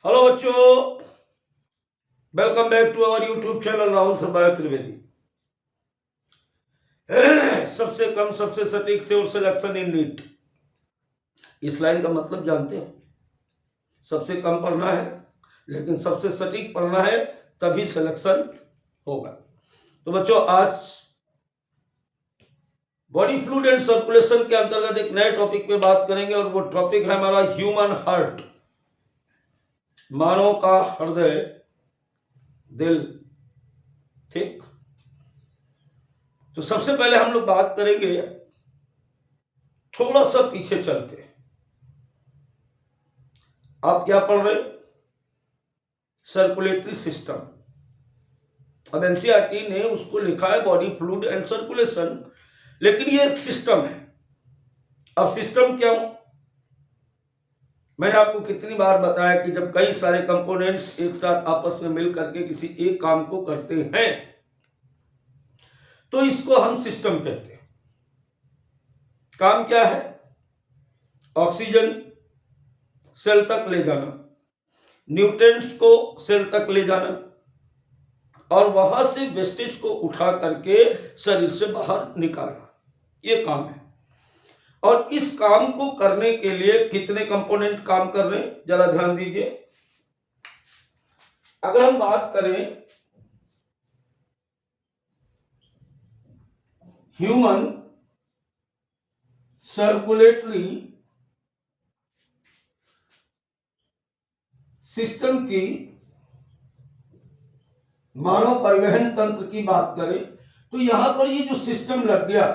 Hello बच्चों, welcome back to our YouTube channel Rahul Sarabhai Trivedi. सबसे कम, सबसे सटीक से और सिलेक्शन इन नीट, इस लाइन का मतलब जानते हो? सबसे कम पढ़ना है लेकिन सबसे सटीक पढ़ना है, तभी सिलेक्शन होगा। तो बच्चों, आज बॉडी फ्लूइड एंड सर्कुलेशन के अंतर्गत एक नए टॉपिक पे बात करेंगे और वो टॉपिक है हमारा ह्यूमन हार्ट, मानव का हृदय, दिल। ठीक, तो सबसे पहले हम लोग बात करेंगे, थोड़ा सा पीछे चलते। आप क्या पढ़ रहे? Circulatory system. अब एनसीईआरटी ने उसको लिखा है बॉडी फ्लूइड एंड सर्कुलेशन, लेकिन ये एक सिस्टम है। अब सिस्टम क्या हो? मैंने आपको कितनी बार बताया कि जब कई सारे कंपोनेंट्स एक साथ आपस में मिल करके किसी एक काम को करते हैं तो इसको हम सिस्टम कहते हैं। काम क्या है? ऑक्सीजन सेल तक ले जाना, न्यूट्रिएंट्स को सेल तक ले जाना और वहां से वेस्टेज को उठा करके शरीर से बाहर निकालना, ये काम है। और इस काम को करने के लिए कितने कंपोनेंट काम कर रहे हैं, जरा ध्यान दीजिए। अगर हम बात करें ह्यूमन सर्कुलेटरी सिस्टम की, मानव परिवहन तंत्र की बात करें तो यहां पर ये जो सिस्टम लग गया,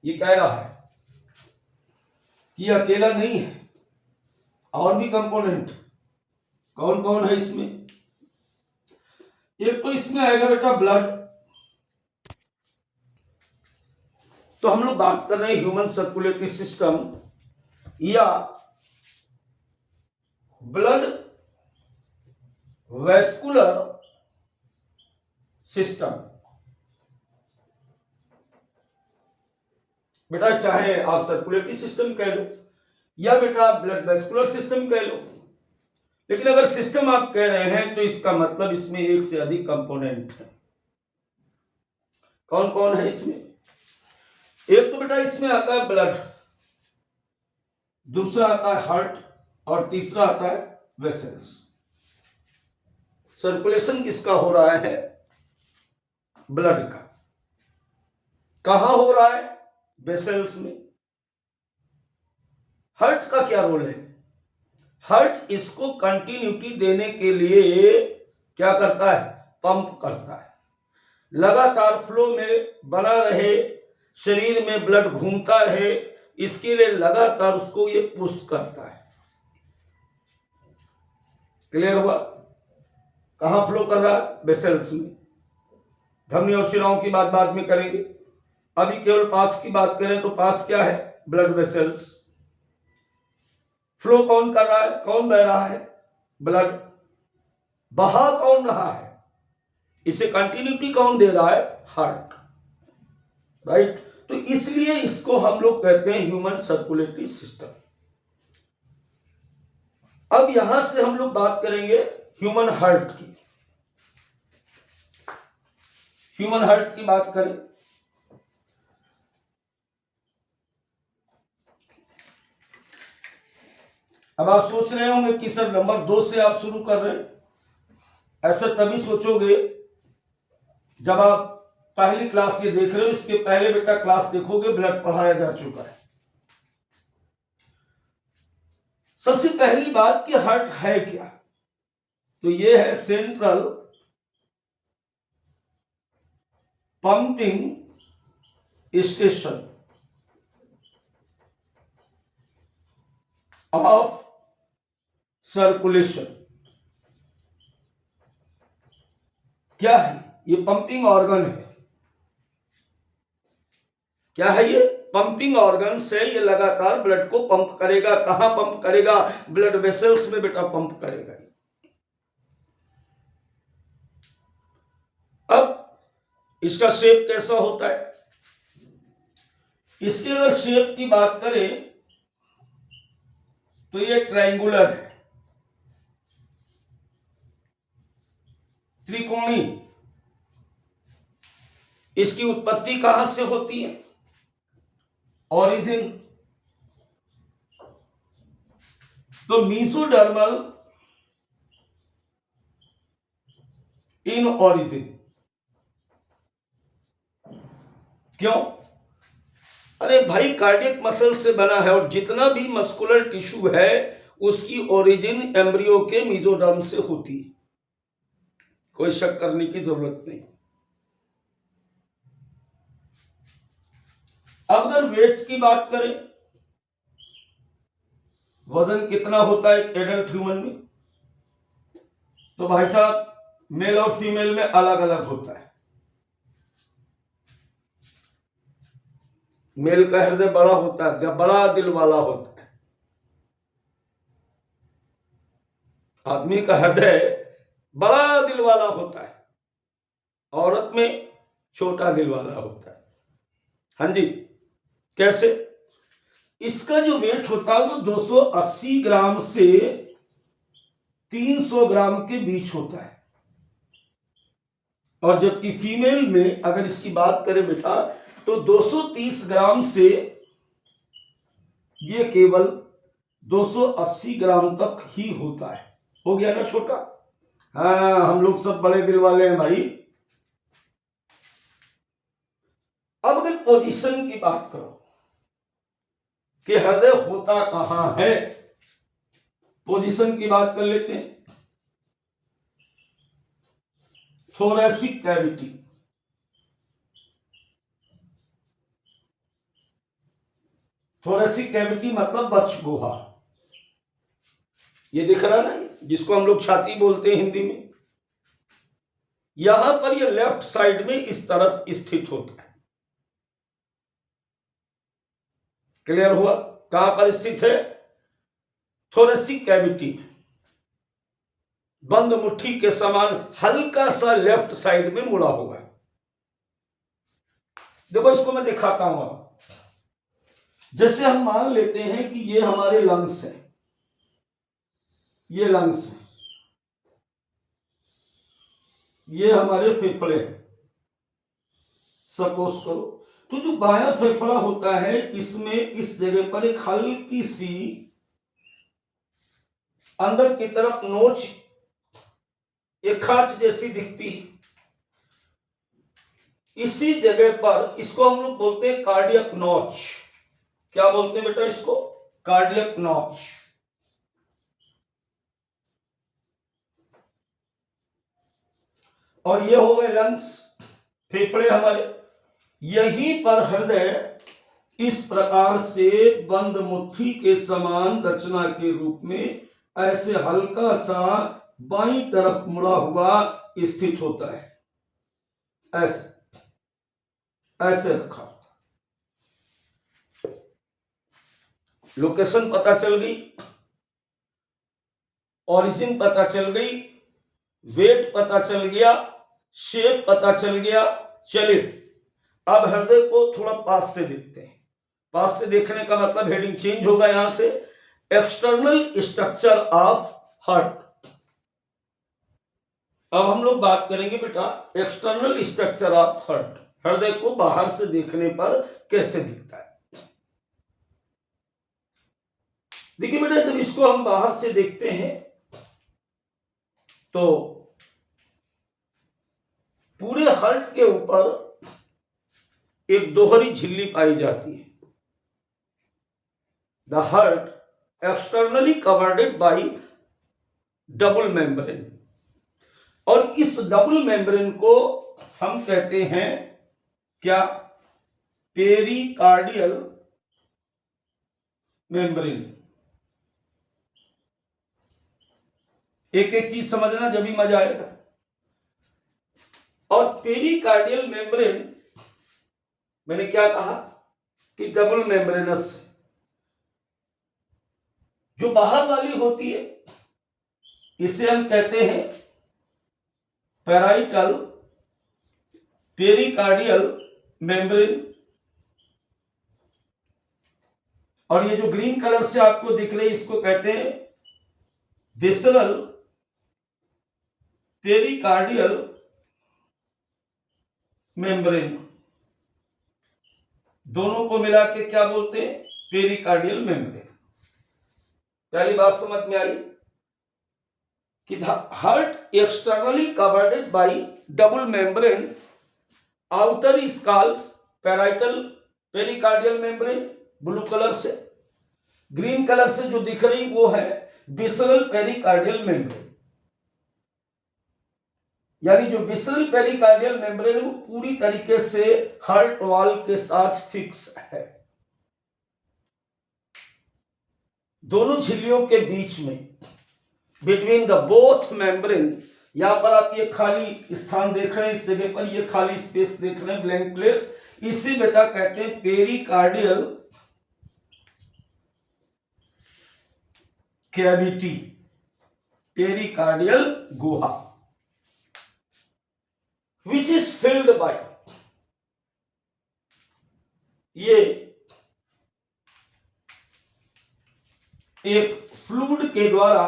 ये कह रहा है कि अकेला नहीं है, और भी कंपोनेंट। कौन कौन है इसमें? एक तो इसमें आएगा बेटा ब्लड। तो हम लोग बात कर रहे हैं ह्यूमन सर्कुलेटरी सिस्टम या ब्लड वैस्कुलर सिस्टम। बेटा चाहे आप सर्कुलेटरी सिस्टम कह लो या बेटा ब्लड वैस्कुलर सिस्टम कह लो, लेकिन अगर सिस्टम आप कह रहे हैं तो इसका मतलब इसमें एक से अधिक कंपोनेंट है। कौन कौन है इसमें? एक तो बेटा इसमें आता है ब्लड, दूसरा आता है हार्ट और तीसरा आता है वेसल्स। सर्कुलेशन किसका हो रहा है? ब्लड का। कहां हो रहा है? वेसल्स में। हार्ट का क्या रोल है? हार्ट इसको कंटिन्यूटी देने के लिए क्या करता है? पंप करता है, लगातार फ्लो में बना रहे, शरीर में ब्लड घूमता रहे, इसके लिए लगातार उसको ये पुश करता है। क्लियर हुआ? कहां फ्लो कर रहा है? वेसल्स में। धमनी और शिराओं की बात बाद में करेंगे, अभी केवल पाथ की बात करें तो पाथ क्या है? Blood vessels. फ्लो कौन कर रहा है? कौन बह रहा है? ब्लड। बहा कौन रहा है? इसे कंटिन्यूटी कौन दे रहा है? हार्ट। राइट। तो इसलिए इसको हम लोग कहते हैं ह्यूमन सर्कुलेटरी सिस्टम। अब यहां से हम लोग बात करेंगे ह्यूमन हार्ट की। ह्यूमन हार्ट की बात करें, अब आप सोच रहे होंगे कि सर नंबर 2 से आप शुरू कर रहे हैं। ऐसा तभी सोचोगे जब आप पहली क्लास ये देख रहे हो। इसके पहले बेटा क्लास देखोगे, ब्लड पढ़ाया जा चुका है। सबसे पहली बात कि हार्ट है क्या, तो ये है central pumping station of circulation. क्या है ये? पंपिंग ऑर्गन है। क्या है ये? पंपिंग ऑर्गन से ये लगातार ब्लड को पंप करेगा। कहां पंप करेगा? ब्लड वेसल्स में बेटा पंप करेगा। अब इसका शेप कैसा होता है? इसके अगर शेप की बात करें तो ये ट्रायंगुलर है, त्रिकोणी। इसकी उत्पत्ति कहां से होती है? ओरिजिन। तो मीसोडर्मल इन ओरिजिन। क्यों? अरे भाई, कार्डियक मसल से बना है और जितना भी मस्कुलर टिश्यू है उसकी ओरिजिन एम्ब्रियो के मीजोडर्म से होती है, कोई शक करने की जरूरत नहीं। अब अगर वेट की बात करें, वजन कितना होता है एक एडल्ट ह्यूमन में, तो भाई साहब मेल और फीमेल में अलग अलग होता है। मेल का हृदय बड़ा होता है, बड़ा दिल वाला होता है। आदमी का हृदय बड़ा दिल वाला होता है, औरत में छोटा दिल वाला होता है। हाँ जी, कैसे? इसका जो वेट होता है वो 280 ग्राम से 300 ग्राम के बीच होता है, और जबकि फीमेल में अगर इसकी बात करें बेटा तो 230 ग्राम से ये केवल 280 ग्राम तक ही होता है। हो गया ना छोटा? हाँ, हम लोग सब बड़े दिल वाले हैं भाई। अब अगर पोजीशन की बात करो कि हृदय होता कहां है, पोजीशन की बात कर लेते हैं। थोरैसिक कैविटी, थोरैसिक कैविटी मतलब बक्ष गुहा। ये दिख रहा ना, जिसको हम लोग छाती बोलते हैं हिंदी में। यहां पर ये लेफ्ट साइड में इस तरफ स्थित होता है। क्लियर हुआ? कहां पर स्थित है? थोरैसिक कैविटी, बंद मुट्ठी के समान हल्का सा लेफ्ट साइड में मुड़ा हुआ है। देखो इसको मैं दिखाता हूं। जैसे हम मान लेते हैं कि ये हमारे लंग्स हैं, ये लंग्स हैं, ये हमारे फेफड़े हैं, सपोज करो। तो जो बायां फेफड़ा होता है इसमें इस जगह पर एक हल्की सी अंदर की तरफ नोच, एक खांच जैसी दिखती है। इसी जगह पर इसको हम लोग बोलते हैं कार्डियक नॉच। क्या बोलते हैं बेटा इसको? Cardiac notch. और ये हो गए लंग्स, फेफड़े हमारे। यहीं पर हृदय इस प्रकार से बंद मुट्ठी के समान रचना के रूप में ऐसे हल्का सा बाईं तरफ मुड़ा हुआ स्थित होता है। ऐसे ऐसे रखा। लोकेशन पता चल गई, ओरिजिन पता चल गई, वेट पता चल गया, शेप पता चल गया। चलिए अब हृदय को थोड़ा पास से देखते हैं। पास से देखने का मतलब हेडिंग चेंज होगा यहां से, एक्सटर्नल स्ट्रक्चर ऑफ हार्ट। अब हम लोग बात करेंगे बेटा एक्सटर्नल स्ट्रक्चर ऑफ हार्ट, हृदय को बाहर से देखने पर कैसे दिखता है। देखिए बेटा, जब इसको हम बाहर से देखते हैं तो पूरे हार्ट के ऊपर एक दोहरी झिल्ली पाई जाती है। The heart externally covered by double membrane, और इस डबल मेम्ब्रेन को हम कहते हैं क्या? Pericardial membrane. एक एक चीज समझना जब भी मजा आएगा। और पेरिकार्डियल मेम्ब्रेन, मैंने क्या कहा कि डबल मेम्ब्रेनस, जो बाहर वाली होती है इसे हम कहते हैं पैराइटल पेरिकार्डियल मेम्ब्रेन, और ये जो ग्रीन कलर से आपको दिख रही है इसको कहते हैं विसरल पेरिकार्डियल मेम्ब्रेन। दोनों को मिला के क्या बोलते हैं? Pericardial membrane. पहली बात समझ में आई कि the heart externally covered by double membrane, outer is called parietal pericardial membrane blue colour से, ग्रीन कलर से जो दिख रही वो है विसरल पेरिकार्डियल मेम्ब्रेन। यानी जो विसरल पेरिकार्डियल मेम्ब्रेन वो पूरी तरीके से हार्ट वॉल के साथ फिक्स है। दोनों झिल्लियों के बीच में बिटवीन द बोथ मेम्ब्रेन, यहां पर आप ये खाली स्थान देख रहे हैं, इस जगह पर ये खाली स्पेस देख रहे हैं, ब्लैंक प्लेस, इसी बेटा कहते हैं pericardial cavity, pericardial Guha, which is filled by, ये एक फ्लूइड के द्वारा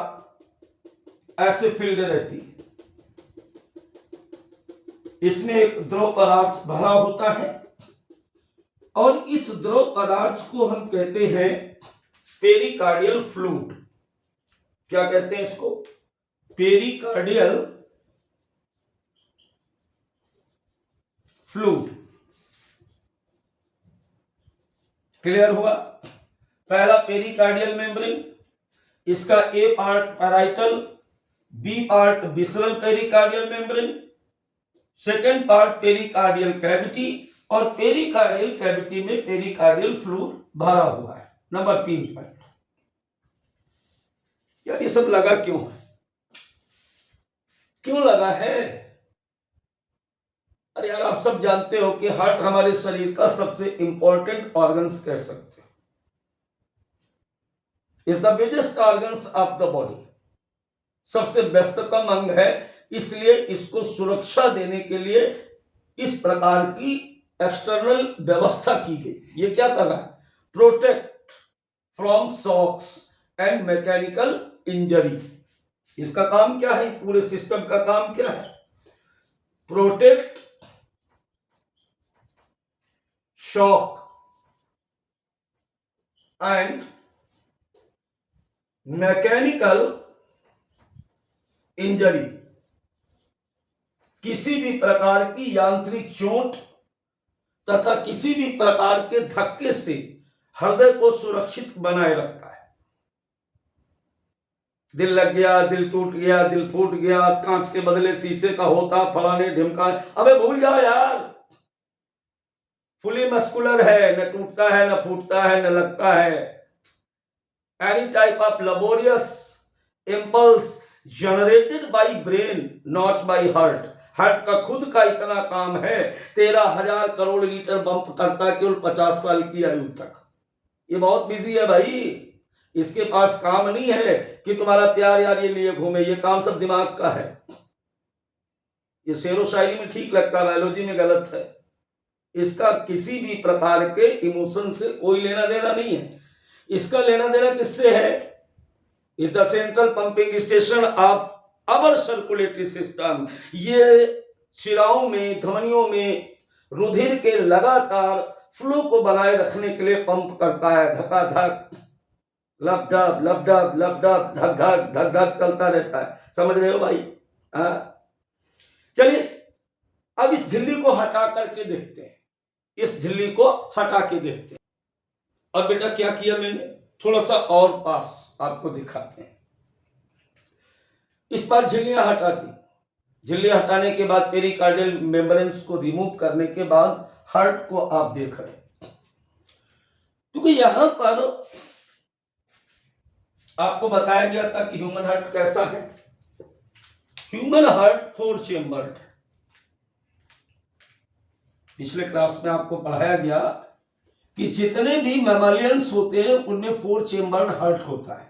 ऐसे फिल्ड रहती है। इसमें एक द्रव पदार्थ भरा होता है और इस द्रव पदार्थ को हम कहते हैं पेरिकार्डियल फ्लूइड। क्या कहते हैं इसको? Pericardial fluid. क्लियर हुआ? पहला पेरिकार्डियल मेम्ब्रेन, इसका A part parietal, B part visceral pericardial membrane, second part pericardial cavity, और पेरिकार्डियल कैविटी में पेरिकार्डियल फ्लूइड भरा हुआ है। Number 3 point. यार ये सब लगा क्यों है? क्यों लगा है? अरे यार आप सब जानते हो कि हार्ट हमारे शरीर का सबसे इंपॉर्टेंट ऑर्गन्स कह सकते हैं, is the biggest organs of the body, सबसे व्यस्ततम अंग है, इसलिए इसको सुरक्षा देने के लिए इस प्रकार की एक्सटर्नल व्यवस्था की गई। ये क्या कर रहा है? Protect from shocks and mechanical injury. इसका काम क्या है? पूरे सिस्टम का काम क्या है? Protect shock and mechanical injury, किसी भी प्रकार की यांत्रिक चोट तथा किसी भी प्रकार के धक्के से हृदय को सुरक्षित बनाए रखता है। दिल लग गया, दिल टूट गया, दिल फूट गया, कांच के बदले शीशे का होता, फलाने ढिमका, अबे भूल जाओ यार, फुली मस्कुलर है, न टूटता है, न फूटता है, न लगता है। Any type of laborious impulse generated by brain, not by heart. Heart का खुद का इतना काम है, 13,000 करोड़ लीटर पंप करता है केवल 50 साल की आयु तक। ये बहुत बिजी है भाई, इसके पास काम नहीं है कि तुम्हारा प्यार यार ये लिए घूमे, ये काम सब दिमाग का है। ये शेरो शायरी में ठीक लगता है, बायोलॉजी में गलत है। इसका किसी भी प्रकार के इमोशन से कोई लेना देना नहीं है। इसका लेना देना किससे है? Is the central pumping station of our circulatory system. ये शिराओं में, धमनियों में रुधिर के लगातार फ्लो को बनाए रखने के लिए पंप करता है। धकाधक, लपडप लपडप लपडप, धक धक धक धक चलता रहता है। समझ रहे हो भाई? चलिए अब इस झिल्ली को हटा करके देखते हैं, इस झिल्ली को हटा के देखते हैं। अब बेटा क्या किया मैंने, थोड़ा सा और पास आपको दिखाते हैं। इस बार झिल्लियां हटा दी। झिल्ली हटाने के बाद पेरिकार्डियल मेम्ब्रेन्स को रिमूव करने के बाद हार्ट को आप देख रहे हैं, क्योंकि यहां पर आपको बताया गया था कि ह्यूमन हार्ट कैसा है। Human heart 4 chambered. पिछले क्लास में आपको पढ़ाया गया कि जितने भी मैमालियंस होते हैं उनमें 4 चेम्बर्ड हार्ट होता है।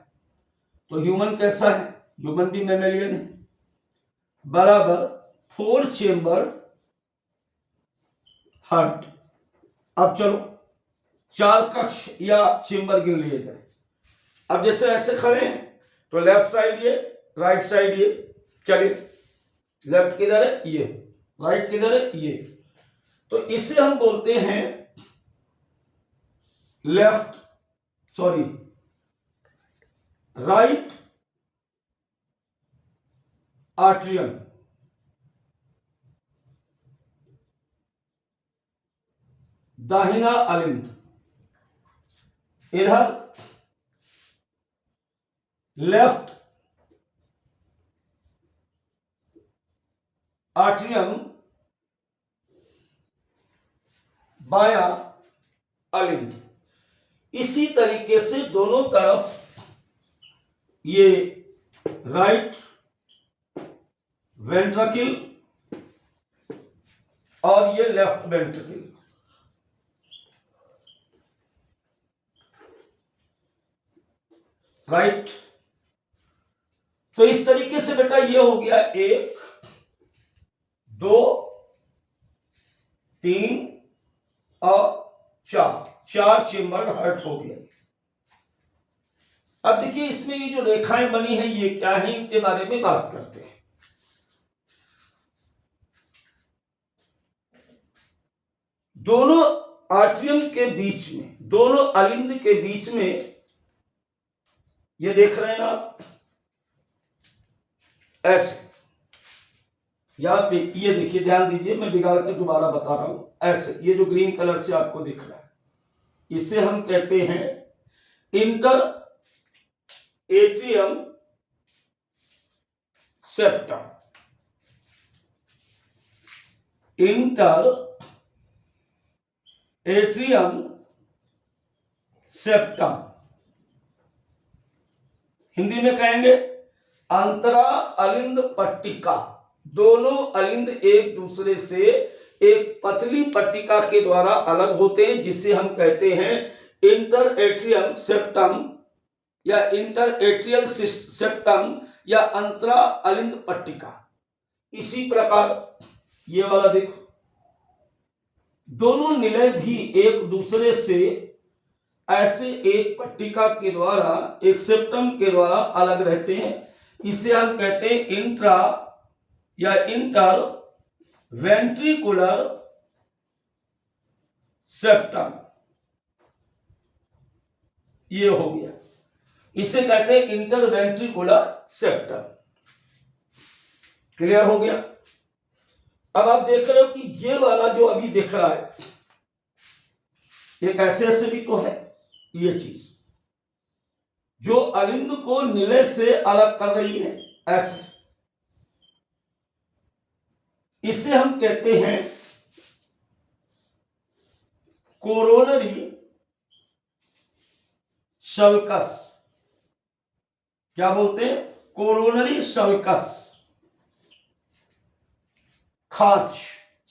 तो ह्यूमन कैसा है? ह्यूमन भी मैमेलियन है, बराबर 4 चेम्बर्ड हार्ट। अब चलो 4 कक्ष या चेंबर गिन लिए जाए। अब जैसे ऐसे खड़े हैं तो लेफ्ट साइड ये, राइट साइड ये। चलिए, लेफ्ट किधर है? ये। राइट किधर है? ये। तो इसे हम बोलते हैं राइट आर्ट्रियम। दाहिना अलिंद। इधर लेफ्ट आर्ट्रियम, बाया अलिंद। इसी तरीके से दोनों तरफ ये राइट वेंट्रिकल और ये लेफ्ट वेंट्रिकल। राइट। तो इस तरीके से बेटा ये हो गया 1 2 3 और 4 चेम्बर्ड हार्ट हो गया। अब देखिए इसमें ये जो रेखाएं बनी है ये क्या है, इनके बारे में बात करते हैं। दोनों आर्ट्रियम के बीच में, दोनों अलिंद के बीच में ये देख रहे हैं ना आप, ऐसे। यहां पे ये देखिए, ध्यान दीजिए, मैं बिगाड़ के दोबारा बता रहा हूं। ऐसे ये जो ग्रीन कलर से आपको दिख रहा है, इसे हम कहते हैं inter atrium septum. Inter atrium septum, Hindi में कहेंगे अंतरा अलिंद पट्टिका। दोनों अलिंद एक दूसरे से एक पतली पट्टिका के द्वारा अलग होते हैं, जिसे हम कहते हैं इंटर एट्रियम सेप्टम या इंटर एट्रियल सेप्टम या अंतरा अलिंद पट्टिका। इसी प्रकार ये वाला देखो, दोनों निलय भी एक दूसरे से ऐसे एक पट्टिका के द्वारा, एक सेप्टम के द्वारा अलग रहते हैं। इसे हम कहते हैं इंट्रा या इंटर वेंट्रिकुलर सेप्टम। ये हो गया, इसे कहते हैं इंटर वेंट्रिकुलर सेप्टम। क्लियर हो गया? अब आप देख रहे हो कि ये वाला जो अभी दिख रहा है, एक ऐसे भी तो है ये चीज जो अलिंद को निलय से अलग कर रही है, ऐसे। इसे हम कहते हैं कोरोनरी शल्कस। क्या बोलते हैं? कोरोनरी शल्कस, खांच।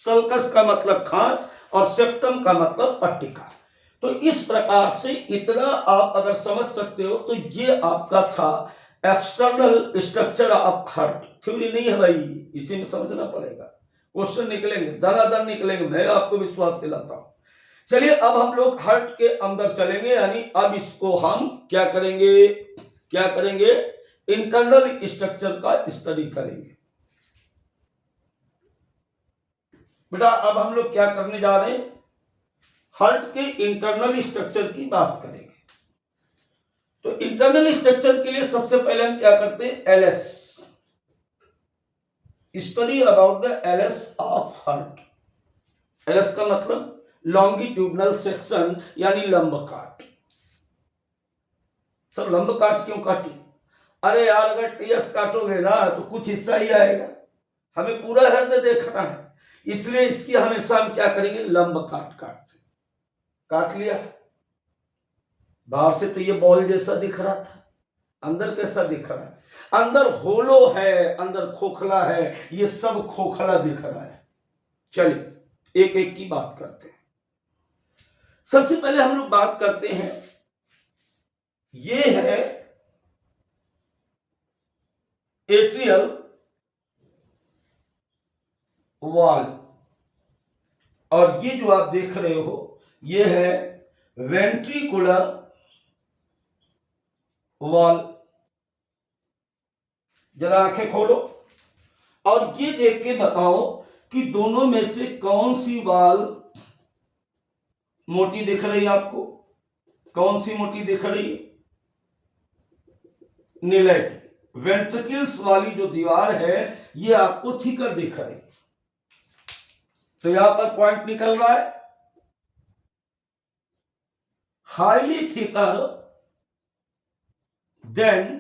शल्कस का मतलब खांच और सेप्टम का मतलब पट्टिका। तो इस प्रकार से इतना आप अगर समझ सकते हो तो ये आपका था external structure of heart. Theory नहीं है भाई, इसी में समझना पड़ेगा। क्वेश्चन निकलेंगे, दनादन निकलेंगे, मैं आपको विश्वास दिलाता हूं। चलिए अब हम लोग हार्ट के अंदर चलेंगे, यानी अब इसको हम क्या करेंगे? इंटरनल स्ट्रक्चर का स्टडी करेंगे। बेटा अब हम लोग क्या करने जा रहे हैं? हार्ट के इंटरनल स्ट्रक्चर की बात करेंगे। तो इंटरनल स्ट्रक्चर के लिए सबसे पहले हम क्या करते हैं? LS, study about the LS of heart. LS का मतलब लॉन्गिट्यूडनल सेक्शन, यानी लंब काट। सब लंब काट क्यों काटी? अरे यार, अगर टीएस काटोगे ना तो कुछ हिस्सा ही आएगा, हमें पूरा हृदय देखना है, इसलिए इसकी हमेशा हम क्या करेंगे? लंब काट लिया। बाहर से तो ये बॉल जैसा दिख रहा था, अंदर कैसा दिख रहा है? अंदर होलो है, अंदर खोखला है, ये सब खोखला दिख रहा है। चलिए एक एक की बात करते हैं। सबसे पहले हम लोग बात करते हैं, ये है एट्रियल वॉल, और ये जो आप देख रहे हो ये है वेंट्रिकुलर वॉल। जरा आंखें खोलो और ये देख के बताओ कि दोनों में से कौन सी वॉल मोटी दिख रही है आपको? कौन सी मोटी दिख रही है? निलय की वेंट्रिकल्स वाली जो दीवार है ये आपको थिकर दिख रही है। तो यहां पर पॉइंट निकल रहा है, highly thicker than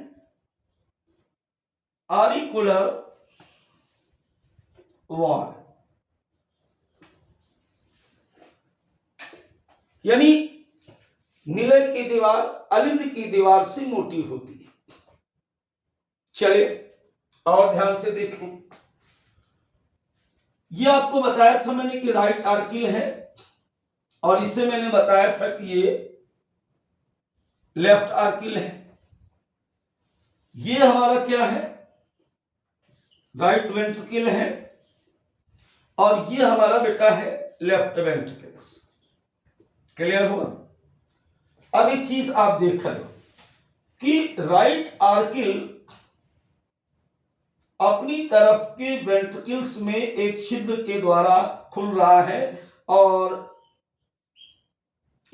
auricular wall, यानी निलय की दीवार अलिंद की दीवार से मोटी होती है। चलिए और ध्यान से देखें, ये आपको बताया था मैंने कि राइट आर्किल है और इससे मैंने बताया था कि ये लेफ्ट आर्किल है। ये हमारा क्या है? राइट वेंट्रिकल है और ये हमारा बेटा है लेफ्ट वेंट्रिकल्स। क्लियर हुआ? अब एक चीज आप देख रहे हो कि राइट आर्किल अपनी तरफ के वेंट्रिकल्स में एक छिद्र के द्वारा खुल रहा है और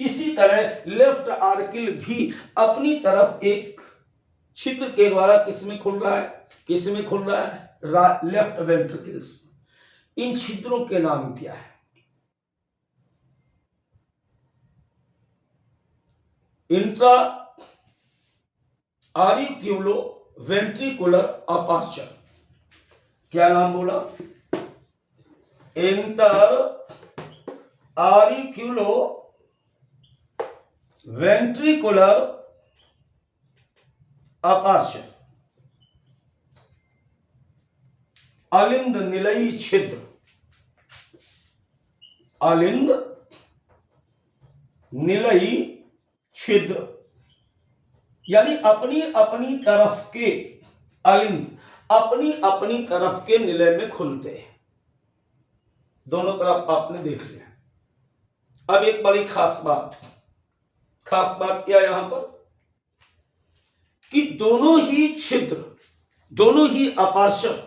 इसी तरह लेफ्ट आर्किल भी अपनी तरफ एक छिद्र के द्वारा किसमें खुल रहा है? किसमें खुल रहा है? Left ventricles. इन छिद्रों के नाम क्या है? Intra auriculo ventricular aperture. क्या नाम बोला? इंटर आरिक्यूलो वेंट्रिकुलर अपर्चर, अलिंद निलयी छिद्र। अलिंद निलयी छिद्र यानी अपनी अपनी तरफ के अलिंद अपनी अपनी तरफ के निलय में खुलते हैं। दोनों तरफ आपने देख लिया। अब एक बड़ी खास बात क्या यहां पर कि दोनों ही छिद्र, दोनों ही aperture,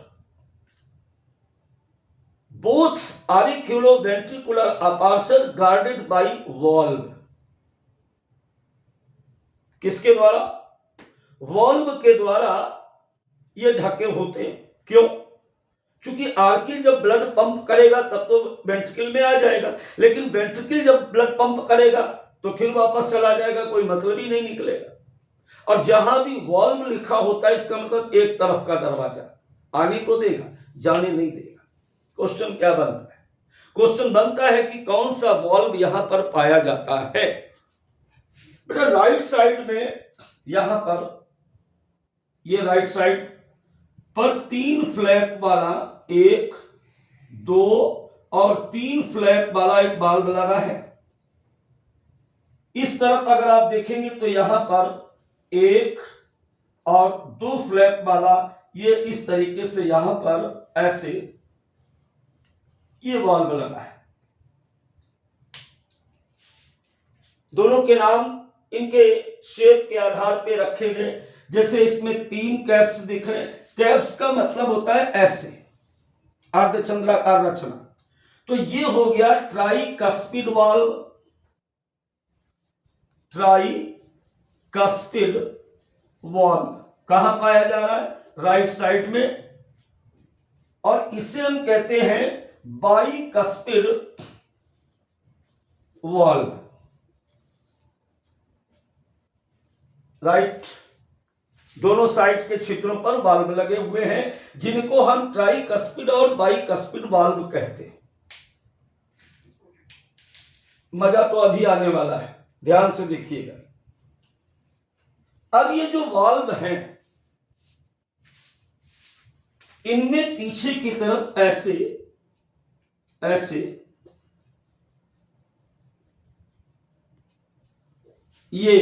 both auriculoventricular aperture guarded by valve। किसके द्वारा? वॉल्व के द्वारा ये ढके होते हैं। क्यों? क्योंकि आर्किल जब ब्लड पंप करेगा तब तो वेंट्रिकल में आ जाएगा, लेकिन वेंट्रिकल जब ब्लड पंप करेगा तो फिर वापस चला जाएगा, कोई मतलब ही नहीं निकलेगा। और जहां भी वॉल्व लिखा होता है इसका मतलब एक तरफ का दरवाजा, आने को देगा, जाने नहीं देगा। क्वेश्चन क्या बनता है? क्वेश्चन बनता है कि कौन सा वॉल्व यहां पर पाया जाता है? बेटा राइट साइड में यहां पर, ये राइट साइड पर 3 फ्लैप वाला 1, 2 और 3 फ्लैप वाला एक वाल्व लगा है। इस तरफ अगर आप देखेंगे तो यहां पर 1 और 2 फ्लैप वाला ये इस तरीके से यहां पर ऐसे ये वाल्व लगा है। दोनों के नाम इनके शेप के आधार पे रखे गए। जैसे इसमें 3 कैप्स दिख रहे हैं, कैप्स का मतलब होता है ऐसे अर्धचंद्राकार रचना। तो ये हो गया ट्राइकस्पिड वाल्व, ट्राइकस्पिड वाल्व कहां पाया जा रहा है? राइट साइड में। और इसे हम कहते हैं बाइकस्पिड वाल्व। राइट, दोनों साइड के छिद्रों पर वाल्व लगे हुए हैं जिनको हम ट्राइकस्पिड और बाइकस्पिड वाल्व कहते हैं। मजा तो अभी आने वाला है, ध्यान से देखिएगा। अब ये जो वाल्व हैं इनमें पीछे की तरफ ऐसे ऐसे ये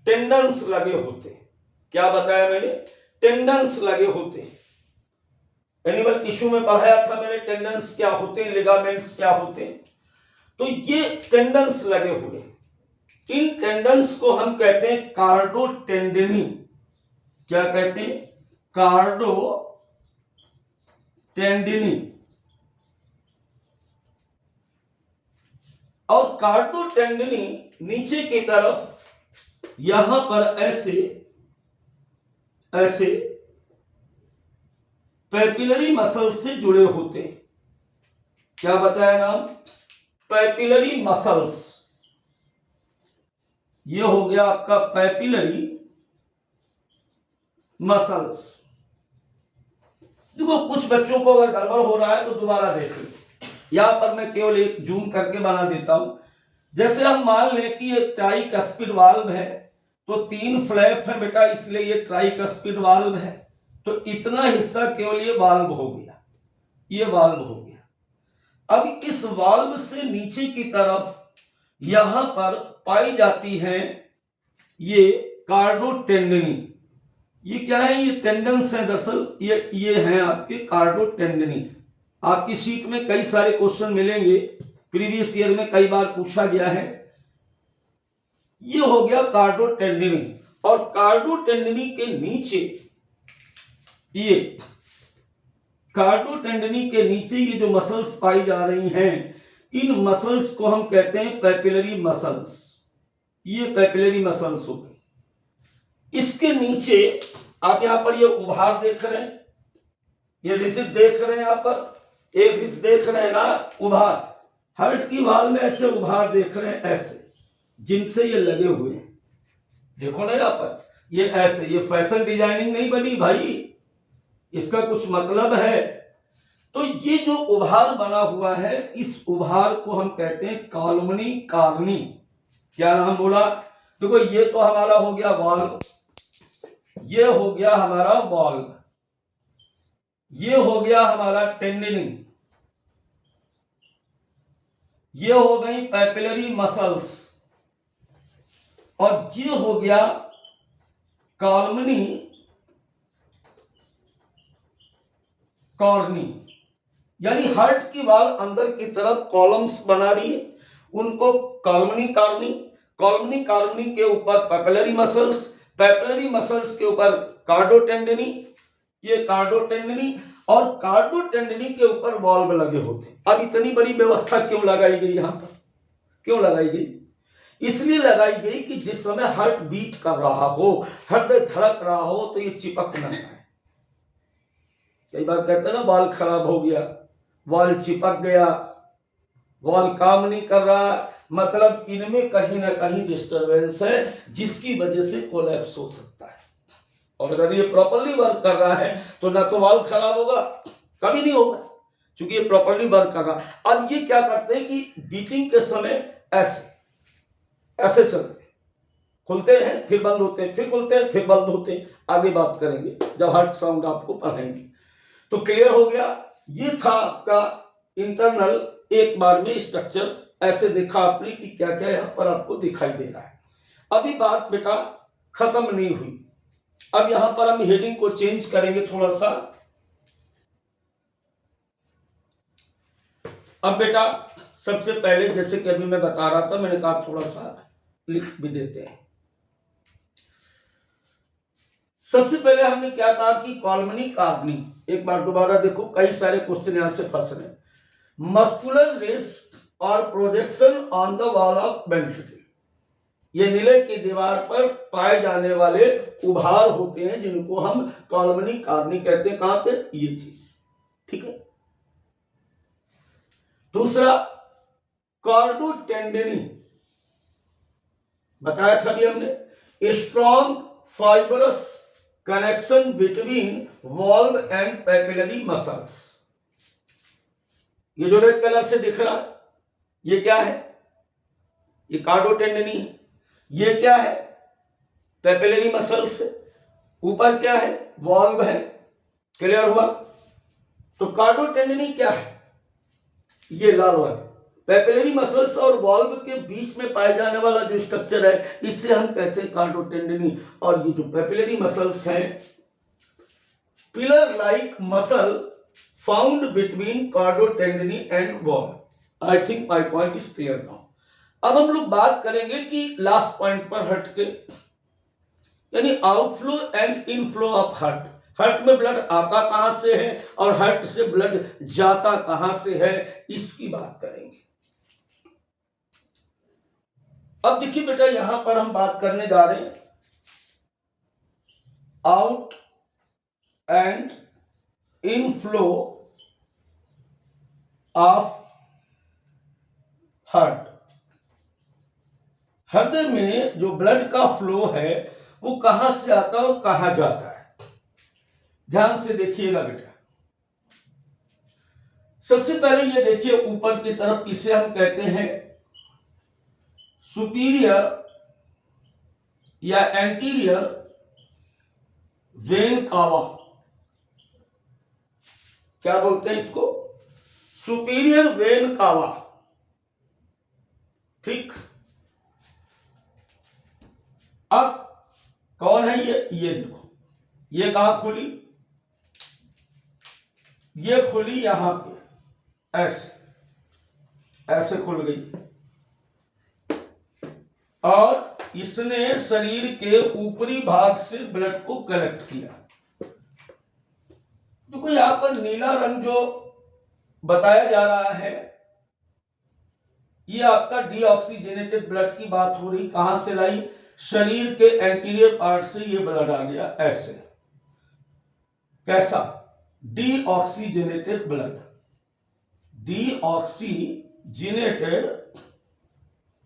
टेंडन्स लगे होते हैं। क्या बताया मैंने? टेंडन्स लगे होते हैं। एनिमल टिश्यू में पढ़ाया था मैंने टेंडन्स क्या होते हैं, लिगामेंट्स क्या होते हैं। तो ये टेंडन्स लगे हुए इन टेंडन्स को हम कहते हैं कार्डोटेंडनी। क्या कहते हैं? कार्डोटेंडनी। और कार्डोटेंडनी नीचे की तरफ यहां पर ऐसे ऐसे पैपिलरी मसल से जुड़े होते हैं। क्या बताया नाम? Papillary muscles. ये हो गया आपका पैपिलरी मसल्स। देखो कुछ बच्चों को अगर गड़बड़ हो रहा है तो दोबारा देख लो। यहां पर मैं केवल एक जूम करके बना देता हूं। जैसे हम मान लें कि ये ट्राइकस्पिड वाल्व है, तो 3 फ्लैप है बेटा, इसलिए ये ट्राइकस्पिड वाल्व है। तो इतना हिस्सा केवल ये वाल्व हो गया, ये वाल्व हो गया। अब इस वाल्व से नीचे की तरफ यहां पर पाई जाती है ये कार्डोटेंडनी। ये क्या है? ये टेंडन्स है दरअसल, ये हैं आपके कार्डोटेंडनी। आपकी शीट में कई सारे क्वेश्चन मिलेंगे, प्रीवियस ईयर में कई बार पूछा गया है। ये हो गया कार्डोटेंडनी। और कार्डोटेंडनी के नीचे ये कार्डोटेंडनी के नीचे ये जो मसल्स पाई जा रही हैं, इन मसल्स को हम कहते हैं पैपिलरी मसल्स। ये पैपिलरी मसल्स हो गई। इसके नीचे आप यहां पर ये उभार देख रहे हैं, ये रिसिप देख रहे हैं, यहां पर एक रिस देख रहे हैं ना, उभार। हार्ट की वाल में ऐसे उभार देख रहे हैं, ऐसे जिनसे ये लगे हुए हैं। देखो ना यहां पर ये ऐसे, ये फैशन डिजाइनिंग नहीं बनी भाई, इसका कुछ मतलब है। तो ये जो उभार बना हुआ है, इस उभार को हम कहते हैं कॉलमनी कार्नी। क्या नाम बोला? देखो ये तो हमारा हो गया वाल्व, ये हो गया हमारा वाल्व, ये हो गया हमारा टेंडनी, ये हो गई पैपिलरी मसल्स, और ये हो गया कॉलमनी कॉर्नी। यानी हार्ट की वाल अंदर की तरफ कॉलम्स बना रही है, उनको कॉलमनी कार्नी, कॉलमनी कार्नी के ऊपर पैपिलरी मसल्स, पैपिलरी मसल्स के ऊपर कार्डोटेंडनी, ये कार्डोटेंडनी, और कार्डोटेंडनी के ऊपर वाल्व लगे होते हैं। अब इतनी बड़ी व्यवस्था क्यों लगाई गई? यहां पर क्यों लगाई गई? इसलिए लगाई गई कि जिस समय हार्ट बीट कर रहा हो, हृदय धड़क रहा हो, तो ये चिपक न जाए। कई बार कहते हैं ना वाल खराब हो गया, वाल चिपक गया, वाल काम नहीं कर रहा, मतलब इनमें कहीं ना कहीं डिस्टरबेंस है, जिसकी वजह से कोलैप्स हो सकता है। और अगर ये प्रॉपर्ली वर्क कर रहा है तो ना तो वाल खराब होगा, कभी नहीं होगा, क्योंकि ये प्रॉपर्ली वर्क कर रहा है। अब ये क्या करते हैं कि बीटिंग के समय ऐसे ऐसे चलते हैं, खुलते हैं फिर बंद होते हैं, फिर खुलते हैं फिर बंद होते हैं। आगे बात करेंगे जब हार्ट साउंड आपको पढ़ाएंगे। तो क्लियर हो गया? ये था आपका इंटरनल एक बार में स्ट्रक्चर। ऐसे देखा आपने कि क्या क्या यहां पर आपको दिखाई दे रहा है। अभी बात बेटा खत्म नहीं हुई। अब यहां पर हम हेडिंग को चेंज करेंगे थोड़ा सा। अब बेटा सबसे पहले, जैसे कि अभी मैं बता रहा था, मैंने कहा थोड़ा सा लिख भी देते हैं। सबसे पहले हमने क्या कहा कि कॉलमनी कार्नी। एक बार दोबारा देखो, कई सारे क्वेश्चन यहां से फंस रहे हैं। मस्कुलर रेस और projection on the wall of ventricle, ये नीले की दीवार पर पाए जाने वाले उभार होते हैं, जिनको हम कॉलमनी कार्नी कहते हैं। कहां पे? ये चीज, ठीक है। दूसरा कार्डोटेंडनी, बताया था भी हमने, strong fibrous connection between valve and papillary muscles. ये जो रेड कलर से दिख रहा है, ये क्या है? ये कार्डोटेंडनी है। ये क्या है? Papillary muscles. ऊपर क्या है? वॉल्व है। क्लियर हुआ? तो कार्डोटेंडनी क्या है? ये लाल वाले पैपिलरी मसल्स और वॉल्व के बीच में पाए जाने वाला जो स्ट्रक्चर है, इसे हम कहते हैं कार्डोटेंडनी। और ये जो पैपिलरी मसल्स हैं, pillar like muscle found between chordae tendineae and valve. I think my point is clear now. अब हम लोग बात करेंगे कि लास्ट पॉइंट पर हटके, यानी outflow and inflow of heart. Heart में ब्लड आता कहां से है और हार्ट से ब्लड जाता कहां से है, इसकी बात करेंगे। अब देखिए बेटा, यहां पर हम बात करने जा रहे हैं out and inflow of heart. हृदय में जो ब्लड का फ्लो है वो कहां से आता है और कहां जाता है, ध्यान से देखिएगा बेटा। सबसे पहले ये देखिए ऊपर की तरफ, इसे हम कहते हैं सुपीरियर या एंटीरियर वेन कावा। क्या बोलते हैं इसको? सुपीरियर वेन कावा। ठीक, अब कौन है ये देखो, ये कहां खुली? ये खुली यहां पे, ऐसे खुल गई और इसने शरीर के ऊपरी भाग से ब्लड को कलेक्ट किया। देखो यहां पर नीला रंग जो बताया जा रहा है, ये आपका डीऑक्सीजनेटेड ब्लड की बात हो रही। कहां से लाई? शरीर के एंटीरियर पार्ट से ये ब्लड आ गया ऐसे। कैसा? Deoxygenated blood. डीऑक्सीजनेटेड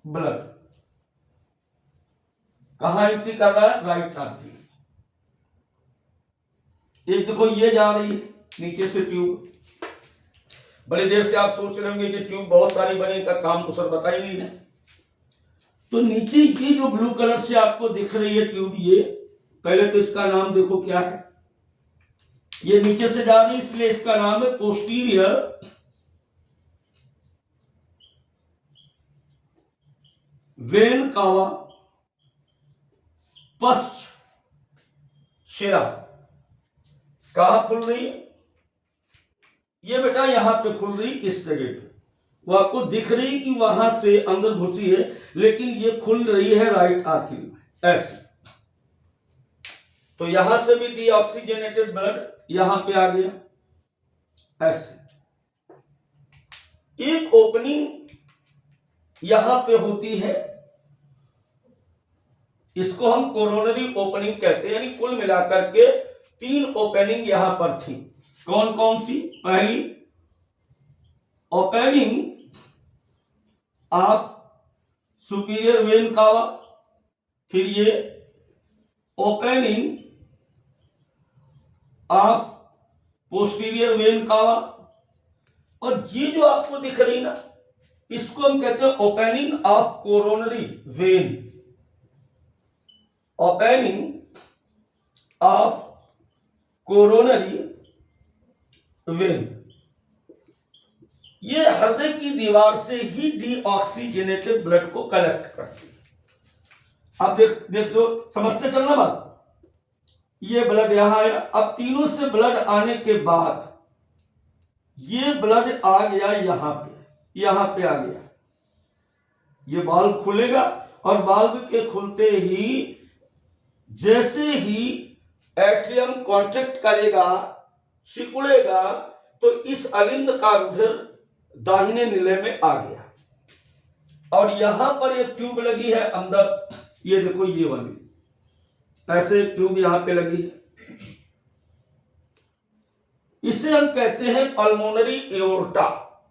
ब्लड कहां एंट्री कर रहा है? Right artery. एक देखो ये जा रही है नीचे से ट्यूब। बड़ी देर से आप सोच रहे होंगे कि ट्यूब बहुत सारी बने, इनका काम तो सर बता ही नहीं है। तो नीचे की जो ब्लू कलर से आपको दिख रही है ट्यूब, ये पहले तो इसका नाम देखो क्या है। ये नीचे से जा रही है इसलिए इसका नाम है पोस्टीरियर वेन कावा पश्च शिरा। कहां खुल रही है? ये बेटा यहां पे खुल रही, इस जगह पे। वो आपको दिख रही कि वहां से अंदर घुसी है, लेकिन ये खुल रही है राइट आर्टरी में ऐसे। तो यहां से भी डीऑक्सीजनेटेड ब्लड यहां पे आ गया ऐसे। एक ओपनिंग यहां पे होती है, इसको हम कोरोनरी ओपनिंग कहते हैं। यानी कुल मिलाकर के 3 ओपनिंग यहां पर थी। कौन कौन सी? पहली ओपनिंग ऑफ सुपीरियर वेन कावा, फिर ये ओपनिंग ऑफ पोस्टीरियर वेन कावा, और ये जो आपको दिख रही ना, इसको हम कहते हैं opening of coronary when. Opening of coronary when. ये हृदय की दीवार से ही डीऑक्सीजनेटेड ब्लड को कलेक्ट करती है। अब देख लो, समझते चलना बात। ये ब्लड यहां आया, अब तीनों से ब्लड आने के बाद ये ब्लड आ गया यहां पे आ गया। ये वाल्व खुलेगा और वाल्व के खुलते ही जैसे ही एट्रियम कॉन्ट्रैक्ट करेगा, सिकुड़ेगा, तो इस अलिंद का रुधिर दाहिने नीले में आ गया। और यहां पर एक ट्यूब लगी है अंदर, ये देखो ये वाली, ऐसे ट्यूब यहां पे लगी है। इसे हम कहते हैं पल्मोनरी एओर्टा।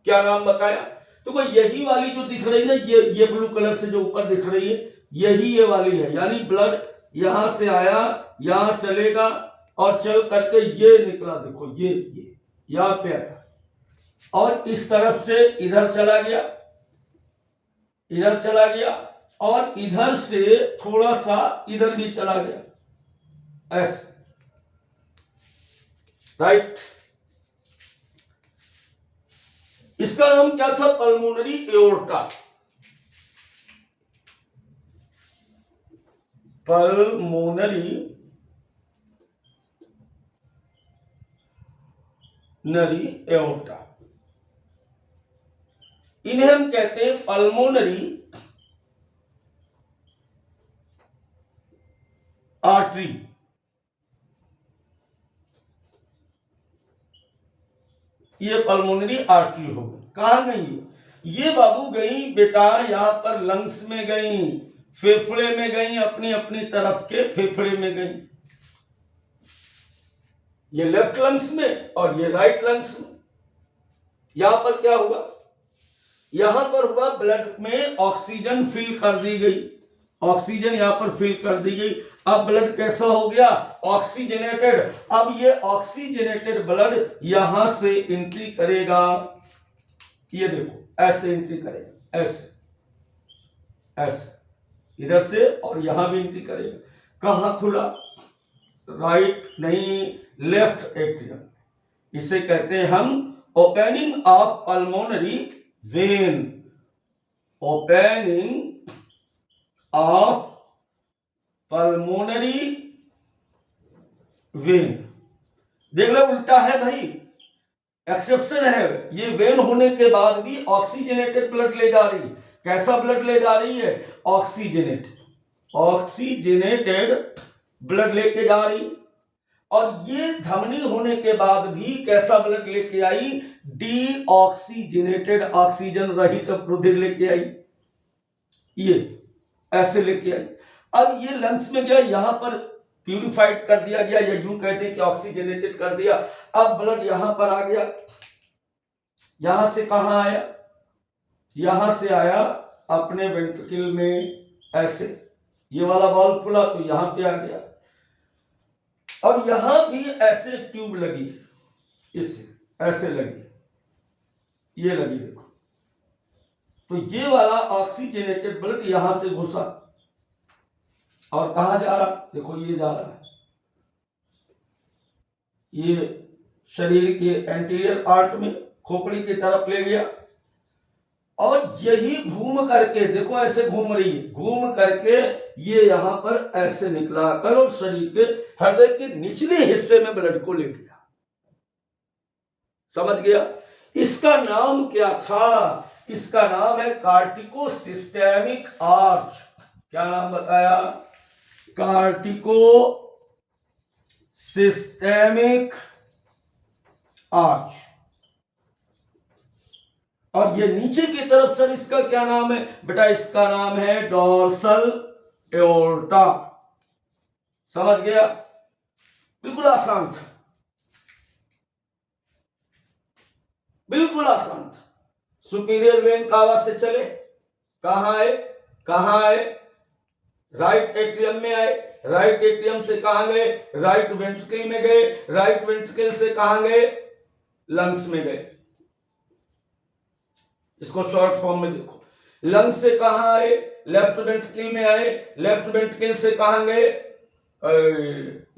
क्या नाम बताया? तो यही वाली जो दिख रही है, ये ब्लू कलर से जो ऊपर दिख रही है, यही ये वाली है। यानी ब्लड यहां से आया, यहां चलेगा और चल करके ये निकला, देखो ये यहां पे आया और इस तरफ से इधर चला गया, और इधर से थोड़ा सा इधर भी चला गया ऐसे। राइट, इसका नाम क्या था? Pulmonary aorta. पल्मोनरी एओर्टा, इन्हें हम कहते हैं पल्मोनरी आर्टरी, ये पल्मोनरी आर्टरी हो गई। कहां गई ये बाबू? गई बेटा यहां पर लंग्स में गई, फेफड़े में गई, अपनी अपनी तरफ के फेफड़े में गई। ये लेफ्ट लंग्स में और ये राइट लंग्स में। यहां पर क्या हुआ? यहां पर हुआ ब्लड में ऑक्सीजन फिल कर दी गई, ऑक्सीजन यहां पर फिल कर दी गई। अब ब्लड कैसा हो गया? ऑक्सीजनेटेड। अब ये ऑक्सीजनेटेड ब्लड यहां से एंट्री करेगा, ये देखो ऐसे एंट्री करेगा, ऐसे ऐसे इधर से, और यहां भी एंट्री करेगा। कहां खुला? राइट नहीं, लेफ्ट एट्रियम। इसे कहते हैं हम opening of pulmonary vein, opening of pulmonary vein. देख लो उल्टा है भाई, एक्सेप्शन है। ये वेन होने के बाद भी ऑक्सीजनेटेड ब्लड ले जा रही। कैसा ब्लड ले जा रही है? ऑक्सीजनेटेड, ऑक्सीजनेटेड ब्लड लेके जा रही। और ये धमनी होने के बाद भी कैसा ब्लड लेके आई? डीऑक्सीजनेटेड, ऑक्सीजन रहित रुधिर लेके आई, ये ऐसे लेके आई। अब ये लंग्स में गया, यहां पर प्यूरिफाइड कर दिया गया, या यूं कहते हैं कि ऑक्सीजनेटेड कर दिया। अब ब्लड यहां पर आ गया। यहां से कहां आया? यहां से आया अपने वेंट्रिकल में, ऐसे ये वाला वाल्व खुला तो यहां पे आ गया। और यहां भी ऐसे ट्यूब लगी, इससे ऐसे लगी, ये लगी देखो। तो ये वाला ऑक्सीजनेटेड ब्लड यहां से घुसा और कहां जा रहा? देखो ये जा रहा है, ये शरीर के एंटीरियर पार्ट में, खोपड़ी की तरफ ले गया। और यही घूम करके देखो ऐसे घूम रही है, घूम करके ये यहां पर ऐसे निकला कर और शरीर के हृदय के निचले हिस्से में ब्लड को ले गया। समझ गया? इसका नाम क्या था? इसका नाम है कार्टिको सिस्टेमिक आर्च। क्या नाम बताया? कार्टिको सिस्टेमिक आर्च। और ये नीचे की तरफ सर इसका क्या नाम है बेटा? इसका नाम है डोर्सल एओर्टा। समझ गया? बिल्कुल आसान था, बिल्कुल आसान था। सुपीरियर वेन कावा से चले, कहां आए? कहां आए? राइट एट्रियम में आए। राइट एट्रियम से कहां गए? राइट वेंट्रिकल में गए। राइट वेंट्रिकल से कहां गए? लंग्स में गए। इसको शॉर्ट फॉर्म में देखो, लंग्स से कहां आए? लेफ्ट वेंट्रिकल में आए। लेफ्ट वेंट्रिकल से कहां गए?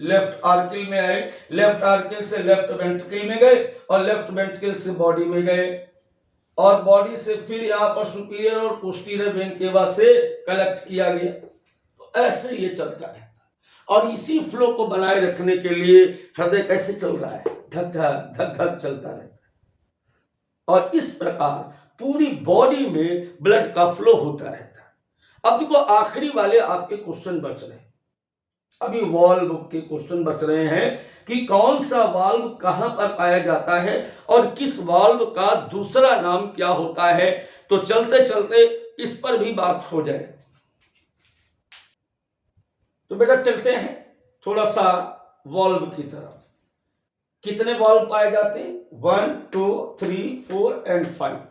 लेफ्ट आर्किल में आए। लेफ्ट आर्किल से लेफ्ट वेंट्रिकल में गए, और लेफ्ट वेंट्रिकल से बॉडी में गए, और बॉडी से फिर यहां पर सुपीरियर और पोस्टीरियर वेन केवा से कलेक्ट किया गया। तो ऐसे ये चलता रहता है। और इसी फ्लो को बनाए रखने के लिए हृदय कैसे चल रहा है? धक धक धक धक चलता रहता है। और इस प्रकार पूरी बॉडी में ब्लड का फ्लो होता रहता है। अब देखो आखिरी वाले आपके क्वेश्चन बच रहे हैं, अभी वाल्व के क्वेश्चन बच रहे हैं कि कौन सा वाल्व कहां पर पाया जाता है और किस वाल्व का दूसरा नाम क्या होता है। तो चलते चलते इस पर भी बात हो जाए। तो बेटा चलते हैं थोड़ा सा वाल्व की तरफ। कितने वाल्व पाए जाते हैं? 1 2 3 4 एंड 5।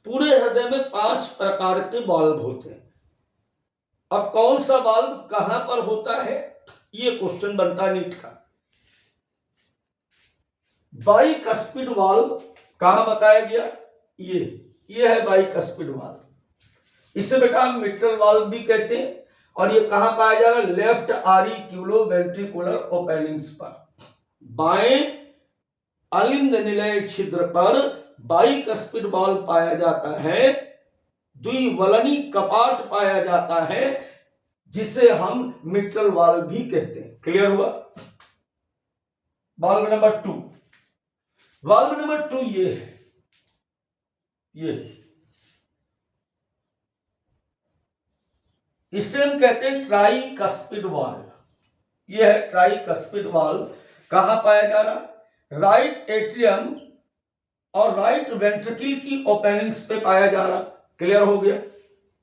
पूरे हृदय में 5 प्रकार के वाल्व होते हैं। अब कौन सा वाल्व कहां पर होता है, ये क्वेश्चन बनता है नीट का। बाइकस्पिड वाल्व कहां बताया गया? ये है बाइकस्पिड वाल्व। इसे बेटा हम मिट्रल वाल्व भी कहते हैं। और ये कहां पाया जाएगा? लेफ्ट आरिक्यूलो वेंट्रिकुलर ओपनिंग्स पर, बाएं अलिंद निलय छिद्र पर बाइकस्पिड वाल्व पाया जाता है। द्विवलनी कपाट पाया जाता है, जिसे हम मिट्रल वाल्व भी कहते हैं। क्लियर हुआ? वाल्व नंबर 2, वाल्व नंबर 2 ये है, ये इसे हम कहते हैं ट्राइकस्पिड वाल्व। ये है ट्राइकस्पिड वाल्व। कहां पाया जा रहा? राइट एट्रियम और राइट वेंट्रिकल की ओपनिंग्स पे पाया जा रहा। क्लियर हो गया?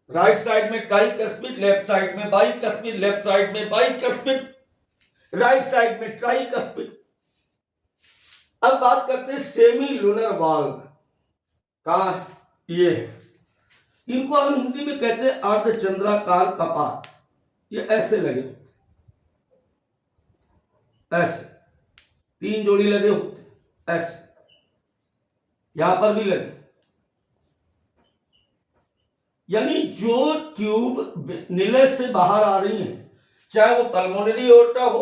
राइट साइड में ट्राइकस्पिड, लेफ्ट साइड में बाइकस्पिड, लेफ्ट साइड में बाइकस्पिड, राइट साइड में ट्राइकस्पिड। अब बात करते हैं सेमी लूनर वाल्व का। ये है, इनको हम हिंदी में कहते हैं अर्धचंद्राकार कपाट। ये ऐसे लगे होते, ऐसे 3 जोड़ी लगे होते, ऐसे यहां पर भी लगे। यानी जो ट्यूब नीले से बाहर आ रही है, चाहे वो पल्मोनरी एओर्टा हो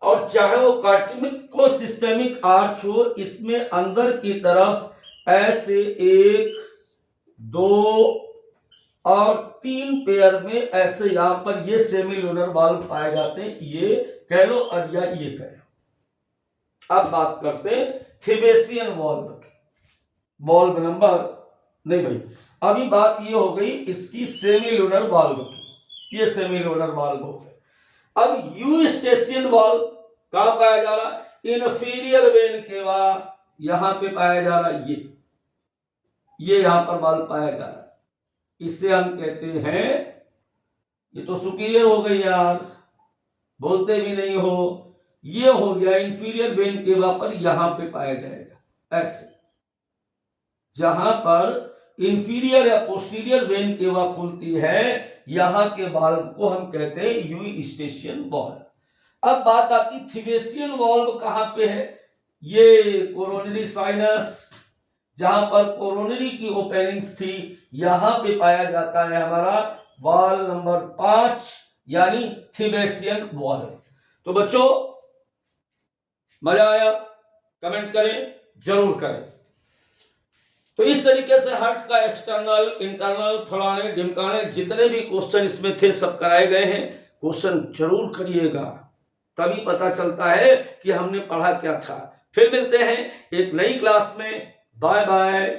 और चाहे वो कार्डियको सिस्टेमिक आर्च हो, इसमें अंदर की तरफ ऐसे 1, 2 और 3 पेयर में ऐसे यहां पर ये सेमी लूनर वाल्व पाए जाते हैं। ये कह लो और या ये कह लो। अब बात करते हैं थिबेसियन वाल्व की। वाल्व नंबर नहीं भाई, अभी बात ये हो गई इसकी सेमी लूनर वाल्व की। ये सेमी लूनर वाल्व हो गए। अब यूस्टेशियन वाल्व कहां पाया जा रहा? इंफीरियर वेन केवा, यहां पे पाया जा रहा। ये यहां पर वाल्व पाया जा रहा। इससे हम कहते हैं, ये तो सुपीरियर हो गई यार, बोलते भी नहीं हो। ये हो गया इंफीरियर वेन केवा पर यहां पे पाया जाएगा। ऐसे जहां पर इंफीरियर या पोस्टीरियर वेन केवा खुलती है, यहां के वाल्व को हम कहते हैं यूस्टेशियन वाल्व। अब बात आती थिबेसियन वाल्व कहां पे है? ये कोरोनरी साइनस, जहां पर कोरोनरी की ओपनिंग्स थी, यहां पे पाया जाता है हमारा वाल्व नंबर 5 यानी थिबेसियन वाल्व। तो बच्चों मजा आया? कमेंट करें, जरूर करें। तो इस तरीके से हार्ट का एक्सटर्नल, इंटरनल, फलाने ढिमकाने जितने भी क्वेश्चन इसमें थे सब कराए गए हैं। क्वेश्चन जरूर करिएगा, तभी पता चलता है कि हमने पढ़ा क्या था। फिर मिलते हैं एक नई क्लास में। Bye bye.